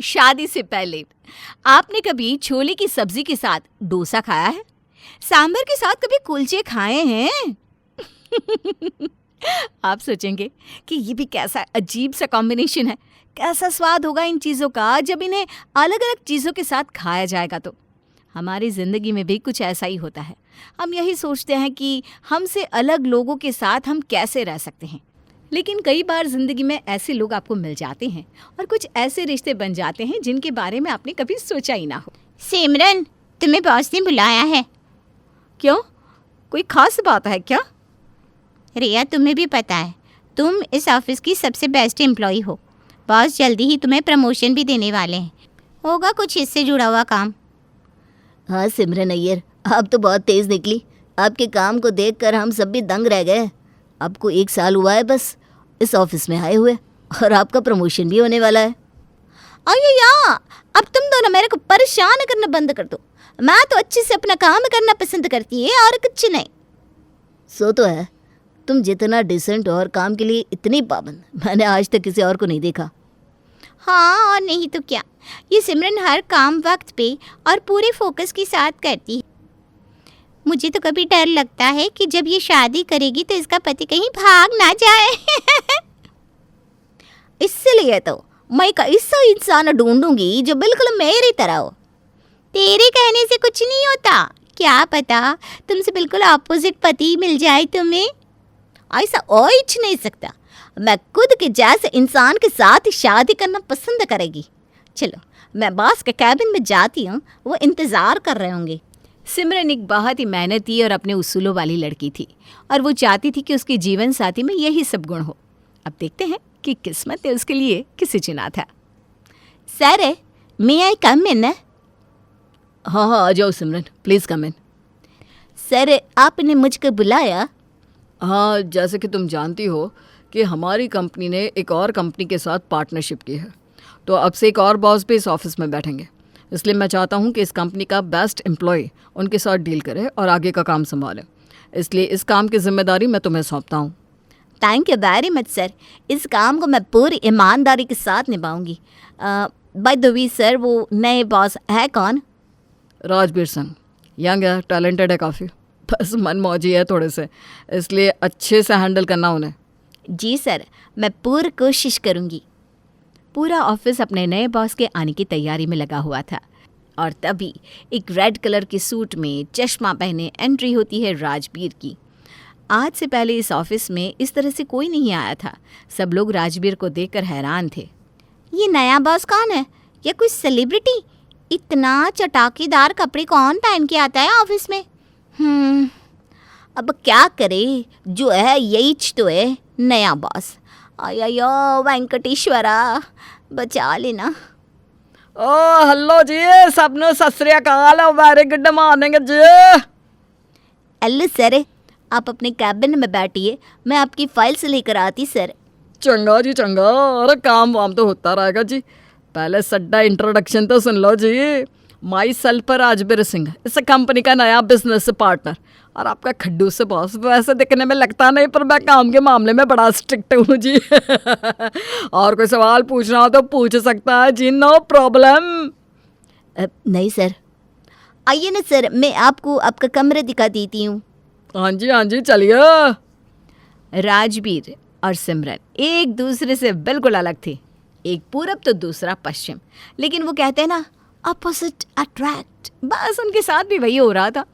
शादी से पहले आपने कभी छोले की सब्जी के साथ डोसा खाया है? सांभर के साथ कभी कुलचे खाए हैं? आप सोचेंगे कि ये भी कैसा अजीब सा कॉम्बिनेशन है, कैसा स्वाद होगा इन चीज़ों का जब इन्हें अलग अलग चीज़ों के साथ खाया जाएगा। तो हमारी ज़िंदगी में भी कुछ ऐसा ही होता है। हम यही सोचते हैं कि हमसे अलग लोगों के साथ हम कैसे रह सकते हैं, लेकिन कई बार ज़िंदगी में ऐसे लोग आपको मिल जाते हैं और कुछ ऐसे रिश्ते बन जाते हैं जिनके बारे में आपने कभी सोचा ही ना हो। सिमरन, तुम्हें बॉस ने बुलाया है। क्यों, कोई खास बात है क्या? रिया, तुम्हें भी पता है तुम इस ऑफिस की सबसे बेस्ट एम्प्लॉई हो। बॉस जल्दी ही तुम्हें प्रमोशन भी देने वाले हैं। होगा कुछ इससे जुड़ा हुआ काम। हाँ सिमरन अय्यर, आप तो बहुत तेज़ निकली। आपके काम को देखकर हम सब भी दंग रह गए। आपको 1 साल हुआ है बस इस ऑफिस में आए हुए, और आपका प्रमोशन भी होने वाला है। अरे यार, अब तुम दोनों मेरे को परेशान करना बंद कर दो। मैं तो अच्छे से अपना काम करना पसंद करती है और कुछ नहीं। सो तो है, तुम जितना डिसेंट और काम के लिए इतनी पाबंद मैंने आज तक किसी और को नहीं देखा। हाँ, और नहीं तो क्या। ये सिमरन हर काम वक्त पे और पूरे फोकस के साथ करती है। मुझे तो कभी डर लगता है कि जब ये शादी करेगी तो इसका पति कहीं भाग ना जाए। इसलिए तो मैं एक ऐसा इंसान ढूंढूंगी जो बिल्कुल मेरी तरह हो। तेरे कहने से कुछ नहीं होता, क्या पता तुमसे बिल्कुल अपोजिट पति मिल जाए तुम्हें। ऐसा हो ही नहीं सकता। मैं खुद के जैसे इंसान के साथ शादी करना पसंद करेगी। चलो, मैं बॉस के कैबिन में जाती हूँ, वो इंतज़ार कर रहे होंगे। सिमरन एक बहुत ही मेहनती और अपने उसूलों वाली लड़की थी और वो चाहती थी कि उसके जीवन साथी में यही सब गुण हो। अब देखते हैं कि किस्मत ने उसके लिए किसे चुना था। सर, मे आई कम इन? हाँ हाँ, आ जाओ सिमरन, प्लीज़ कम इन। सर, आपने मुझको बुलाया? हाँ, जैसे कि तुम जानती हो कि हमारी कंपनी ने एक और कंपनी के साथ पार्टनरशिप की है, तो अब से एक और बॉस भी इस ऑफिस में बैठेंगे। इसलिए मैं चाहता हूँ कि इस कंपनी का बेस्ट एम्प्लॉय उनके साथ डील करे और आगे का काम संभाले। इसलिए इस काम की जिम्मेदारी मैं तुम्हें सौंपता हूँ। Thank you very much sir, इस काम को मैं पूरी ईमानदारी के साथ निभाऊंगी। बाय द वे सर, वो नए बॉस है कौन? राजबीर सिंह, यंग है, टैलेंटेड है काफ़ी, बस मनमौजी है थोड़े से, इसलिए अच्छे से हैंडल करना उन्हें। जी सर, मैं पूरी कोशिश करूंगी। पूरा ऑफिस अपने नए बॉस के आने की तैयारी में लगा हुआ था और तभी एक रेड कलर के सूट में चश्मा पहने एंट्री होती है राजबीर की। आज से पहले इस ऑफिस में इस तरह से कोई नहीं आया था। सब लोग राजबीर को देखकर हैरान थे। ये नया बॉस कौन है? ये कोई सेलिब्रिटी? इतना चटाकेदार कपड़े कौन पहन के आता है ऑफिस में? अब क्या करे, जो है यही तो है नया बॉस। आया वेंकटेश्वरा, बचा लेना। ओ हेलो जी, सबनो सत श्री अकाल, वेरी गुड मॉर्निंग जी। हेलो सर, आप अपने कैबिन में बैठिए, मैं आपकी फाइल्स लेकर आती सर। चंगा जी चंगा, अरे काम वाम तो होता रहेगा जी। पहले सड्डा इंट्रोडक्शन तो सुन लो जी। माई सेल्फ राजबीर सिंह, इस कंपनी का नया बिजनेस पार्टनर, और आपका खड्डूस से बॉस। वैसे दिखने में लगता नहीं, पर मैं काम के मामले में बड़ा स्ट्रिक्ट हूँ जी। और कोई सवाल पूछना हो तो पूछ सकता है जी, नो प्रॉब्लम। नहीं सर। आइए ना सर, मैं आपको आपका कमरा दिखा देती हूँ। हाँ जी चलिए। राजबीर और सिमरन एक दूसरे से बिल्कुल अलग थे, एक पूरब तो दूसरा पश्चिम, लेकिन वो कहते हैं ना, अपोजिट अट्रैक्ट। बस उनके साथ भी वही हो रहा था।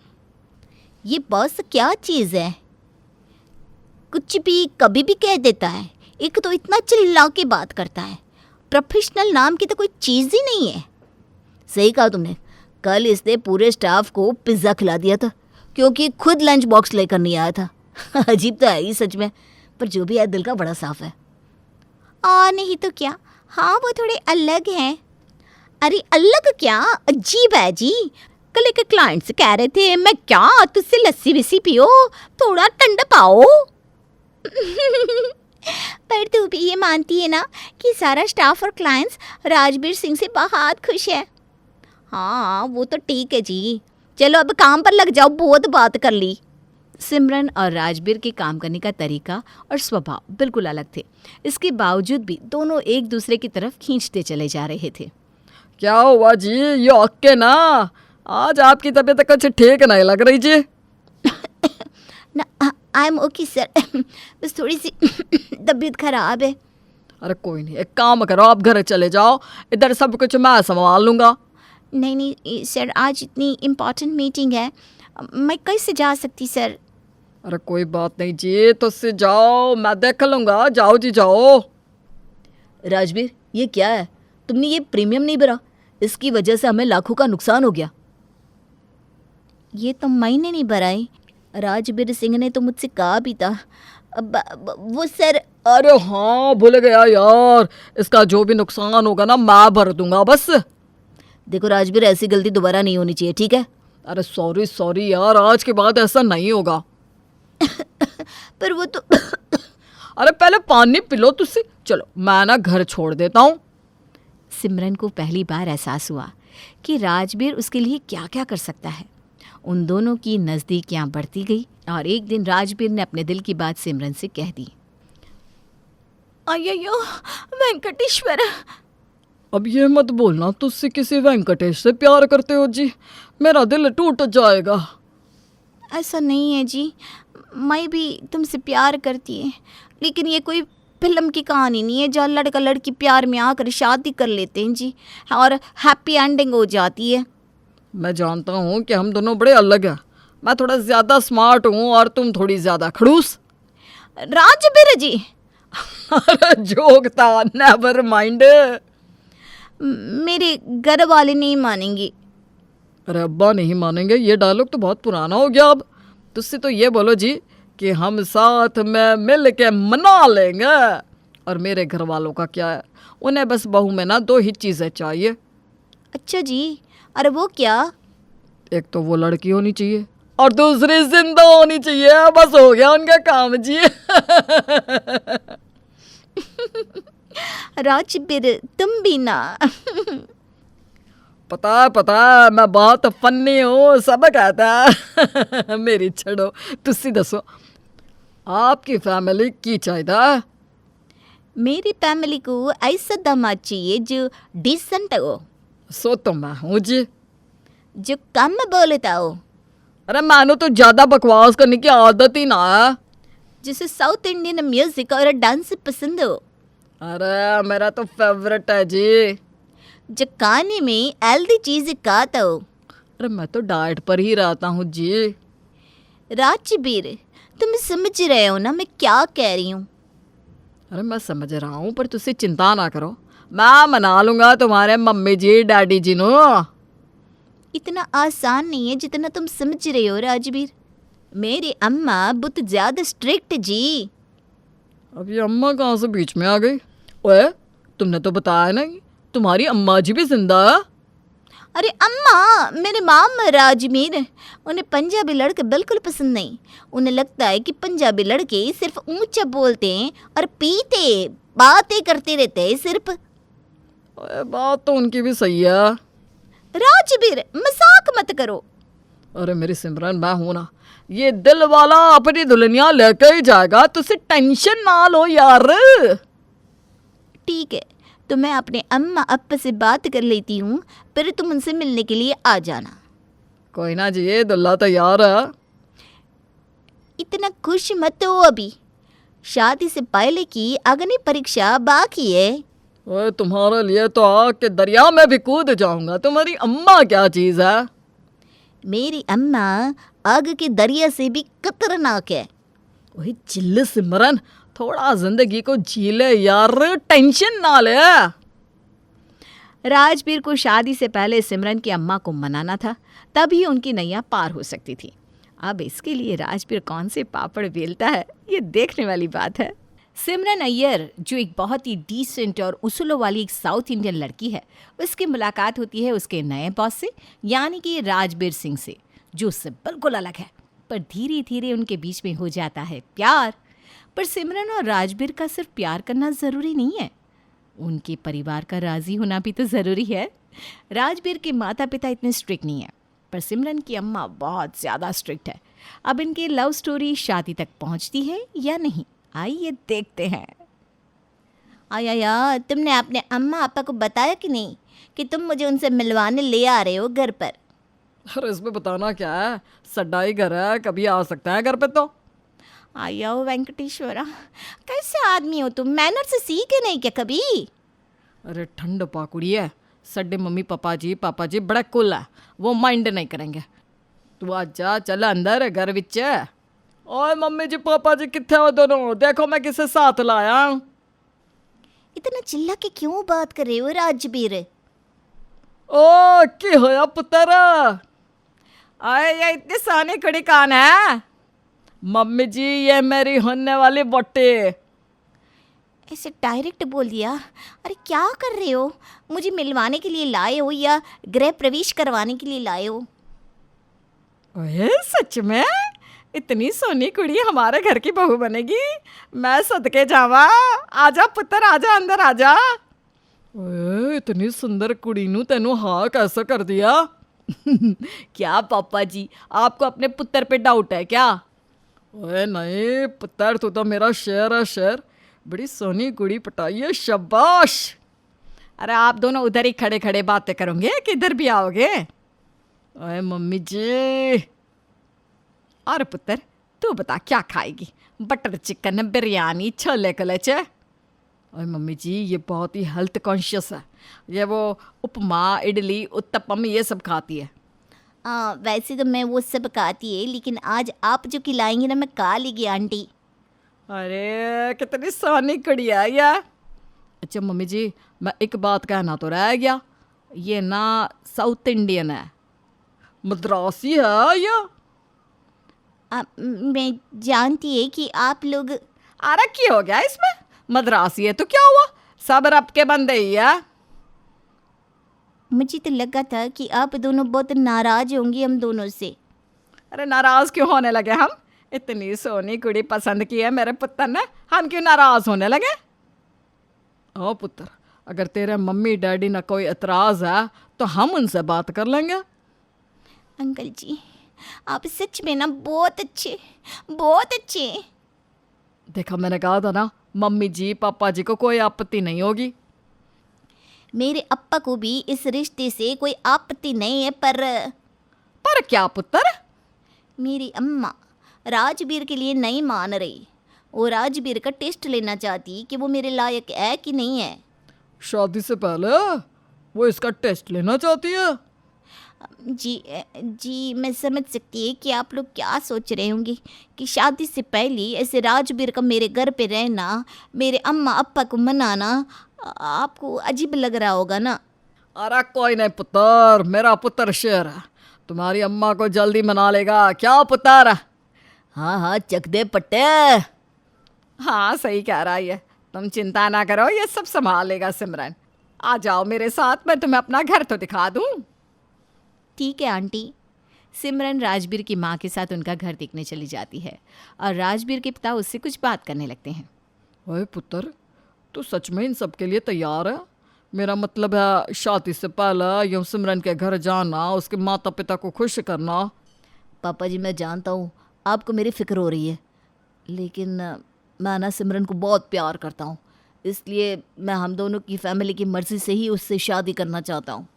ये बॉस क्या चीज़ है, कुछ भी कभी भी कह देता है। एक तो इतना चिल्ला के बात करता है, प्रोफेशनल नाम की तो कोई चीज़ ही नहीं है। सही कहा तुमने, कल इसने पूरे स्टाफ को पिज़्ज़ा खिला दिया था क्योंकि खुद लंच बॉक्स लेकर नहीं आया था। अजीब तो है ही सच में, पर जो भी है दिल का बड़ा साफ है। और नहीं तो क्या, हाँ वो थोड़े अलग हैं। अरे अलग क्या, अजीब है जी। कल एक क्लाइंट से कह रहे थे, मैं क्या तुझसे लस्सी विस्सी पियो, थोड़ा ठंडा पाओ। पर तू भी ये मानती है ना कि सारा स्टाफ और क्लाइंट्स राजबीर सिंह से बहुत खुश है। हाँ वो तो ठीक है जी, चलो अब काम पर लग जाओ, बहुत बात कर ली। सिमरन और राजबीर के काम करने का तरीका और स्वभाव बिल्कुल अलग थे। इसके बावजूद भी दोनों एक दूसरे की तरफ खींचते चले जा रहे थे। क्या हुआ जी, ये ओके ना? आज आपकी तबीयत कुछ ठीक नहीं लग रही जी। ना आई एम ओके सर, बस थोड़ी सी तबीयत खराब है। अरे कोई नहीं, एक काम करो, आप घर चले जाओ, इधर सब कुछ मैं संभाल लूँगा। नहीं नहीं सर, आज इतनी इम्पोर्टेंट मीटिंग है, मैं कैसे जा सकती सर? अरे कोई बात नहीं जी, तो से जाओ, मैं देख लूँगा, जाओ जी जाओ। राजवीर, ये क्या है? तुमने ये प्रीमियम नहीं भरा, इसकी वजह से हमें लाखों का नुकसान हो गया। ये तो मैंने नहीं भराई, राजबीर सिंह ने तो मुझसे कहा भी था। वो सर, अरे हाँ, भूल गया यार, इसका जो भी नुकसान होगा ना मैं भर दूंगा बस। देखो राजवीर, ऐसी गलती दोबारा नहीं होनी चाहिए, ठीक है? अरे सॉरी सॉरी यार, आज के बाद ऐसा नहीं होगा। पर वो तो अरे पहले पानी पी लो तुसी। चलो मैं ना घर छोड़ देता हूँ। सिमरन को पहली बार एहसास हुआ कि राजवीर उसके लिए क्या क्या कर सकता है। उन दोनों की नज़दीकियाँ बढ़ती गई और एक दिन राजवीर ने अपने दिल की बात सिमरन से कह दी। अय्यो वेंकटेश्वर, अब ये मत बोलना तुझसे किसी वेंकटेश से प्यार करते हो जी, मेरा दिल टूट जाएगा। ऐसा नहीं है जी, मैं भी तुमसे प्यार करती है, लेकिन ये कोई फिल्म की कहानी नहीं है जहाँ लड़का लड़की प्यार में आकर शादी कर लेते हैं जी और हैप्पी एंडिंग हो जाती है। मैं जानता हूँ कि हम दोनों बड़े अलग हैं, मैं थोड़ा ज़्यादा स्मार्ट हूँ और तुम थोड़ी ज़्यादा खड़ूस। राजबीर जी, अरे जोक था, नेवर माइंड। मेरे घर वाले नहीं मानेंगे। अरे अब्बा नहीं मानेंगे, ये डायलॉग तो बहुत पुराना हो गया अब। तुझसे तो ये बोलो जी कि हम साथ में मिल के मना लेंगे। और मेरे घर वालों का क्या है, उन्हें बस बहू में ना 2 ही चीज़ें चाहिए। अच्छा जी, अरे वो क्या? एक तो वो लड़की होनी चाहिए और दूसरी जिंदा होनी चाहिए, बस हो गया उनका काम जी। राजबीर तुम भी ना। पता है मैं बहुत फन्नी हूँ, सब कहता है। मेरी छड़ो, तुसी दसो आपकी फैमिली की चाहिए? मेरी फैमिली को ऐसा दामाद चाहिए जो डिसेंट हो, सो तो मैं हूँ जी। जो कम बोलता हो, अरे मैंने तो ज़्यादा बकवास करने की आदत ही ना है। जिसे साउथ इंडियन म्यूजिक और डांस पसंद हो, अरे मेरा तो फेवरेट है जी। जो खाने में हेल्दी चीज़ खाता हो। अरे मैं तो डाइट पर ही रहता हूँ जी। राजबीर, तुम समझ रहे हो ना मैं क्या कह रही हूँ? अरे मैं समझ रहा हूँ, पर तुझसे चिंता ना करो, मैं मना लूँगा तुम्हारे मम्मी जी डैडी जी नो। इतना आसान नहीं है जितना तुम समझ रहे हो राजबीर। मेरी अम्मा बहुत ज़्यादा स्ट्रिक्ट जी। अब ये अम्मा कहाँ से बीच में आ गई? ओए, तुमने तो बताया नहीं तुम्हारी अम्मा जी भी जिंदा है। अरे अम्मा, मेरे मामा राजमीर, उन्हें पंजाबी लड़के बिल्कुल पसंद नहीं। उन्हें लगता है कि पंजाबी लड़के सिर्फ ऊंचा बोलते हैं और पीते बातें करते रहते हैं सिर्फ। ओए, बात तो उनकी भी सही है। राजबीर मजाक मत करो। अरे मेरी सिमरन, मैं हूं ना, ये दिल वाला अपनी दुल्हनिया लेके ही जाएगा, तुझसे टेंशन ना लो यार। ठीक है, तो मैं अपने अम्मा अप्पा से बात कर लेती हूँ, फिर तुम उनसे मिलने के लिए आ जाना। कोई ना जी, ये दुल्ला तैयार है। इतना खुश मत हो, अभी शादी से पहले की अग्नि परीक्षा बाकी है। ओए, तुम्हारे लिए तो आग के दरिया में भी कूद जाऊंगा। तुम्हारी अम्मा क्या चीज़ है? मेरी अम्मा आग के दरिया से भी खतरनाक है। वही चिल्ल सिमरन, थोड़ा जिंदगी को जी ले यार, टेंशन ना ले। राजवीर को शादी से पहले सिमरन की अम्मा को मनाना था, तभी उनकी नैया पार हो सकती थी। अब इसके लिए राजवीर कौन से पापड़ बेलता है, ये देखने वाली बात है। सिमरन अय्यर, जो एक बहुत ही डिसेंट और उसूलों वाली एक साउथ इंडियन लड़की है, उसकी मुलाकात होती है उसके नए बॉस से, यानी कि राजबीर सिंह से, जो उससे बिल्कुल अलग है। पर धीरे धीरे उनके बीच में हो जाता है प्यार। पर सिमरन और राजबीर का सिर्फ प्यार करना ज़रूरी नहीं है, उनके परिवार का राज़ी होना भी तो ज़रूरी है। राजबीर के माता पिता इतने स्ट्रिक्ट नहीं है, पर सिमरन की अम्मा बहुत ज़्यादा स्ट्रिक्ट है। अब इनकी लव स्टोरी शादी तक पहुंचती है या नहीं, आइए देखते हैं। आया यार, तुमने अपने अम्मा पापा को बताया कि नहीं कि तुम मुझे उनसे मिलवाने ले आ रहे हो घर पर। अरे इसमें बताना क्या है, सड्डा ही घर है, कभी आ सकता है घर पे तो। आया हो वेंकटेश्वरा, कैसे आदमी हो तुम, मैनर से सीखे नहीं क्या कभी? अरे ठंड पाकुड़ी है, सड्डे मम्मी पापा जी बड़ा कुल है, वो माइंड नहीं करेंगे। तू आजा, चल अंदर घर विच। ओए मम्मी जी पापा जी कितने हो दोनों, देखो मैं किसे साथ लाया हूं। इतना चिल्ला के क्यों बात कर रहे हो राजबीर? ओ की होया पुत्र, आए ये इतनी सानी कड़ी कान है? मम्मी जी ये मेरी होने वाली बोटी। ऐसे डायरेक्ट बोल दिया। अरे क्या कर रहे हो, मुझे मिलवाने के लिए लाए हो या गृह प्रवेश करवाने के लिए लाए हो? ओए सच में इतनी सोनी कुड़ी हमारे घर की बहू बनेगी, मैं सदके जावा। आजा पुत्र, आजा अंदर आजा। ओए इतनी सुंदर कुड़ी नू तेनू हाँ कैसे कर दिया? क्या पापा जी, आपको अपने पुत्र पे डाउट है क्या? ओए नहीं पुत्र, तू तो मेरा शेर है शेर, बड़ी सोनी कुड़ी पटाई है, शाबाश। अरे आप दोनों उधर ही खड़े खड़े बातें करोगे कि इधर भी आओगे? ओए मम्मी जी। और पुत्र तू बता क्या खाएगी, बटर चिकन, बिरयानी, छोले कुलचे? ओए मम्मी जी ये बहुत ही हेल्थ कॉन्शियस है, ये वो उपमा इडली उत्तपम ये सब खाती है। वैसे तो मैं वो सब खाती है, लेकिन आज आप जो खिलाएंगी ना मैं खा लेगी आंटी। अरे कितनी सोनी कुड़ी है ये। अच्छा मम्मी जी मैं एक बात कहना तो रह गया, ये ना साउथ इंडियन है, मद्रासी है या? मैं जानती है कि आप लोग। अरे क्या हो गया इसमें, मद्रासी है तो क्या हुआ, सब रब के बंदे ही है। मुझे तो लगा था कि आप दोनों बहुत नाराज होंगी हम दोनों से। अरे नाराज क्यों होने लगे हम, इतनी सोनी कुड़ी पसंद की है मेरे पुत्र ने, हम क्यों नाराज होने लगे? ओ पुत्र अगर तेरे मम्मी डैडी ना कोई एतराज है तो हम उनसे बात कर लेंगे। अंकल जी आप सच में ना बहुत अच्छे, बहुत अच्छे। देखा मैंने कहा था ना, मम्मी जी पापा जी को कोई आपत्ति नहीं होगी। मेरे अप्पा को भी इस रिश्ते से कोई आपत्ति नहीं है, पर क्या पुत्र? मेरी अम्मा राजबीर के लिए नहीं मान रही। वो राजबीर का टेस्ट लेना चाहती कि वो मेरे लायक है कि नहीं है। शादी से पहले वो इसका टेस्ट लेना चाहती है? जी मैं समझ सकती है कि आप लोग क्या सोच रहे होंगे कि शादी से पहले ऐसे राजबीर का मेरे घर पे रहना, मेरे अम्मा अप्पा को मनाना आपको अजीब लग रहा होगा ना। अरे कोई नहीं पुत्र, मेरा पुत्र शेर है, तुम्हारी अम्मा को जल्दी मना लेगा। क्या पुत्र? हाँ हाँ चक दे पट्टे। हाँ सही कह रहा है, तुम चिंता ना करो, ये सब संभाल लेगा सिमरन। आ जाओ मेरे साथ, मैं तुम्हें अपना घर तो दिखा दूँ। ठीक है आंटी। सिमरन राजबीर की माँ के साथ उनका घर देखने चली जाती है और राजबीर के पिता उससे कुछ बात करने लगते हैं। ओए पुत्र तू सच में इन सब के लिए तैयार है? मेरा मतलब है शादी से पहले यूँ सिमरन के घर जाना, उसके माता पिता को खुश करना। पापा जी मैं जानता हूँ आपको मेरी फ़िक्र हो रही है, लेकिन मैं ना सिमरन को बहुत प्यार करता हूँ, इसलिए मैं हम दोनों की फैमिली की मर्ज़ी से ही उससे शादी करना चाहता हूँ।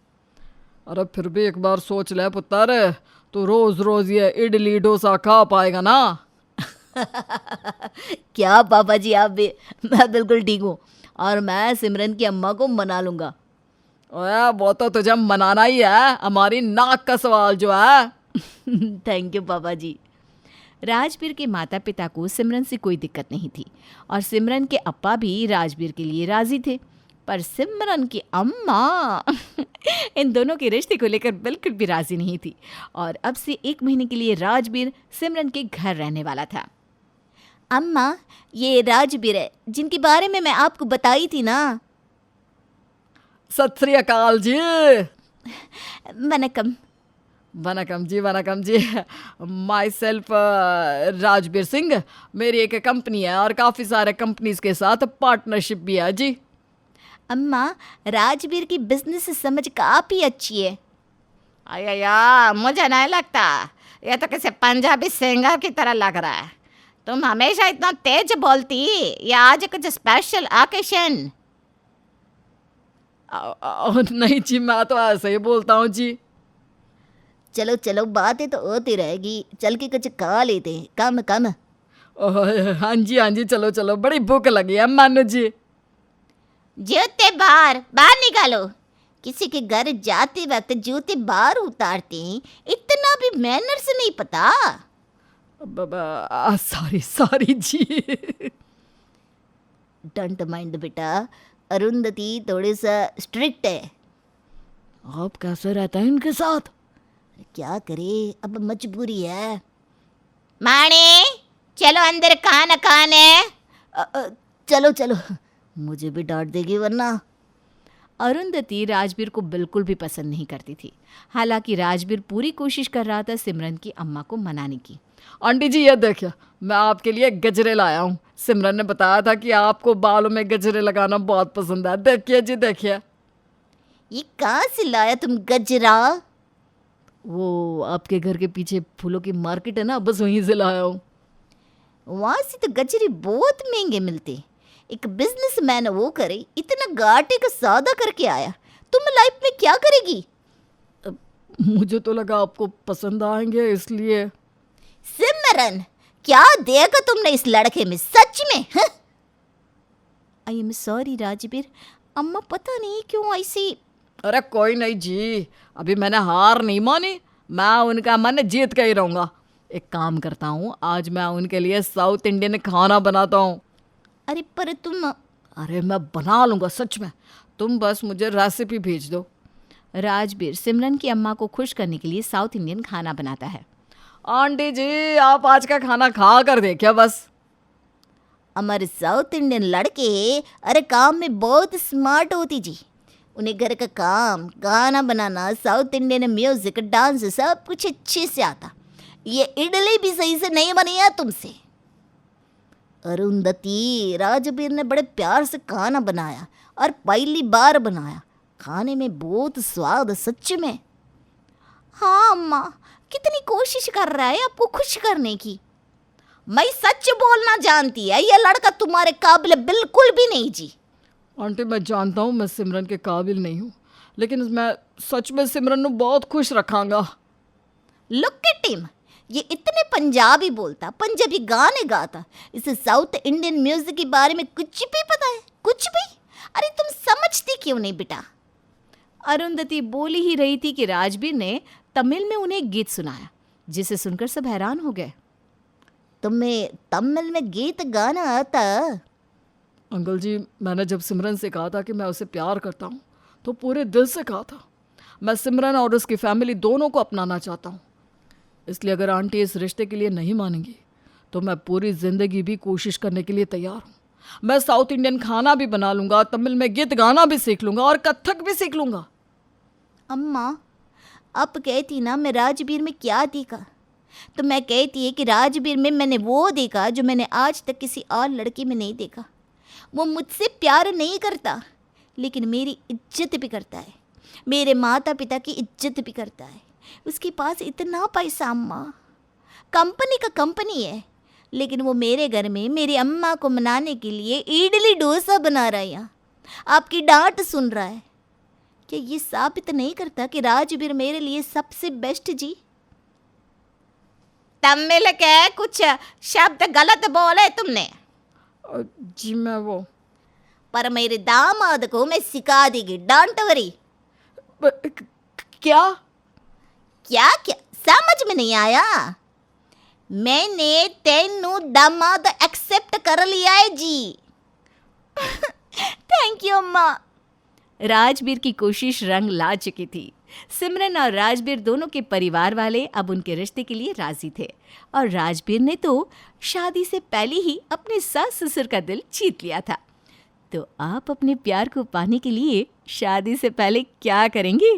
अरे फिर भी एक बार सोच ले पुत्र, तू रोज़ रोज़ ये इडली डोसा खा पाएगा ना? क्या पापा जी आप भी, मैं बिल्कुल ठीक हूँ और मैं सिमरन की अम्मा को मना लूँगा। ओए वो तो तुझे मनाना ही है, हमारी नाक का सवाल जो है। थैंक यू पापा जी। राजबीर के माता पिता को सिमरन से कोई दिक्कत नहीं थी और सिमरन के अप्पा भी राजबीर के लिए राजी थे, पर सिमरन की अम्मा इन दोनों के रिश्ते को लेकर बिल्कुल भी राजी नहीं थी और अब से 1 महीने के लिए राजबीर सिमरन के घर रहने वाला था। अम्मा ये राजबीर है जिनके बारे में मैं आपको बताई थी ना। सत श्री अकाल जी। वनकम। वनकम जी माई सेल्फ राजबीर सिंह। मेरी एक कंपनी है और काफ़ी सारे कंपनीज के साथ पार्टनरशिप भी है जी। अम्मा राजबीर की बिजनेस समझ काफ़ी अच्छी है। अय्या मुझे नहीं लगता, ये तो किसी पंजाबी सिंगर की तरह लग रहा है। तुम हमेशा इतना तेज बोलती, या आज कुछ स्पेशल ओकेशन? नहीं जी, मैं तो ऐसे ही बोलता हूँ जी। चलो चलो, बातें तो होती रहेगी, चल के कुछ खा लेते हैं, कम कम। हाँ जी, चलो चलो, बड़ी भूख लगी है मानो जी। जूते बाहर बाहर निकालो। किसी के घर जाते वक्त जूते बाहर उतारते हैं, इतना भी मैनर्स नहीं पता। Sorry ji. डोंट माइंड बेटा, अरुंधति थोड़ी सा स्ट्रिक्ट है। आप कैसे रहते हैं इनके साथ? क्या करे, अब मजबूरी है। माणे, चलो अंदर खाना खाने। चलो चलो, मुझे भी डांट देगी वरना। अरुंधति राजबीर को बिल्कुल भी पसंद नहीं करती थी। हालांकि राजबीर पूरी कोशिश कर रहा था सिमरन की अम्मा को मनाने की। आंटी जी ये देखिए, मैं आपके लिए गजरे लाया हूँ। सिमरन ने बताया था कि आपको बालों में गजरे लगाना बहुत पसंद है। देखिए जी देखिए। ये कहाँ से लाया तुम गजरा? वो आपके घर के पीछे फूलों की मार्केट है ना, बस वहीं से लाया हूँ। वहाँ से तो गजरे बहुत महंगे मिलते। एक बिजनेसमैन वो करे, इतना घाटे का सौदा करके आया, तुम लाइफ में क्या करेगी? मुझे तो लगा आपको पसंद आएंगे इसलिए। सिमरन, क्या देखा तुमने इस लड़के में, सच में? आई एम सॉरी राजबीर, अम्मा पता नहीं क्यों ऐसी। अरे कोई नहीं जी, अभी मैंने हार नहीं मानी, मैं उनका मन जीत के ही रहूँगा। एक काम करता हूँ, आज मैं उनके लिए साउथ इंडियन खाना बनाता हूँ। अरे पर तुम। अरे मैं बना लूँगा सच में, तुम बस मुझे रेसिपी भेज दो। राजबीर सिमरन की अम्मा को खुश करने के लिए साउथ इंडियन खाना बनाता है। आंटी जी आप आज का खाना खा कर देखिए बस। हमारे साउथ इंडियन लड़के अरे काम में बहुत स्मार्ट होती जी। उन्हें घर का काम, गाना बनाना, साउथ इंडियन म्यूजिक, डांस सब कुछ अच्छे से आता। ये इडली भी सही से नहीं बनी है तुमसे। अरुंधति, राजबीर ने बड़े प्यार से खाना बनाया और पहली बार बनाया, खाने में बहुत स्वाद, सच में। हाँ अम्मा, कितनी कोशिश कर रहा है आपको खुश करने की। मैं सच बोलना जानती है, ये लड़का तुम्हारे काबिल बिल्कुल भी नहीं जी। आंटी मैं जानता हूँ मैं सिमरन के काबिल नहीं हूँ, लेकिन मैं सच में सिमरन को बहुत खुश रखांगा। लुक एट हिम, ये इतने पंजाबी बोलता, पंजाबी गाने गाता, इसे साउथ इंडियन म्यूजिक के बारे में कुछ भी पता है, कुछ भी। अरे तुम समझती क्यों नहीं बेटा? अरुंधति बोली ही रही थी कि राजबीर ने तमिल में उन्हें एक गीत सुनाया, जिसे सुनकर सब हैरान हो गए। तुम्हें तमिल में गीत गाना आता? अंकल जी, मैंने जब सिमरन से कहा था कि मैं उसे प्यार करता हूँ तो पूरे दिल से कहा था। मैं सिमरन और उसकी फैमिली दोनों को अपनाना चाहता हूँ, इसलिए अगर आंटी इस रिश्ते के लिए नहीं मानेंगी तो मैं पूरी ज़िंदगी भी कोशिश करने के लिए तैयार हूँ। मैं साउथ इंडियन खाना भी बना लूँगा, तमिल में गीत गाना भी सीख लूँगा और कथक भी सीख लूँगा। अम्मा, आप कहती ना मैं राजबीर में क्या देखा, तो मैं कहती है कि राजबीर में मैंने वो देखा जो मैंने आज तक किसी और लड़की में नहीं देखा। वो मुझसे प्यार नहीं करता, लेकिन मेरी इज्जत भी करता है, मेरे माता पिता की इज्जत भी करता है। उसके पास इतना पैसा अम्मा, कंपनी का कंपनी है, लेकिन वो मेरे घर में मेरी अम्मा को मनाने के लिए इडली डोसा बना रहा है, यहाँ आपकी डांट सुन रहा है। क्या ये साबित नहीं करता कि राजबीर मेरे लिए सबसे बेस्ट जी? तमिल के कुछ शब्द गलत बोले तुमने। जी मैं वो, पर मेरे दामाद को मैं सिखा देगी, डोंट वरी। क्या क्या क्या समझ में नहीं आया? मैंने तेनू दामाद एक्सेप्ट कर लिया है जी। थैंक यू अम्मा। राजबीर की कोशिश रंग ला चुकी थी। सिमरन और राजबीर दोनों के परिवार वाले अब उनके रिश्ते के लिए राजी थे, और राजबीर ने तो शादी से पहले ही अपने सास ससुर का दिल जीत लिया था। तो आप अपने प्यार को पाने के लिए शादी से पहले क्या करेंगे?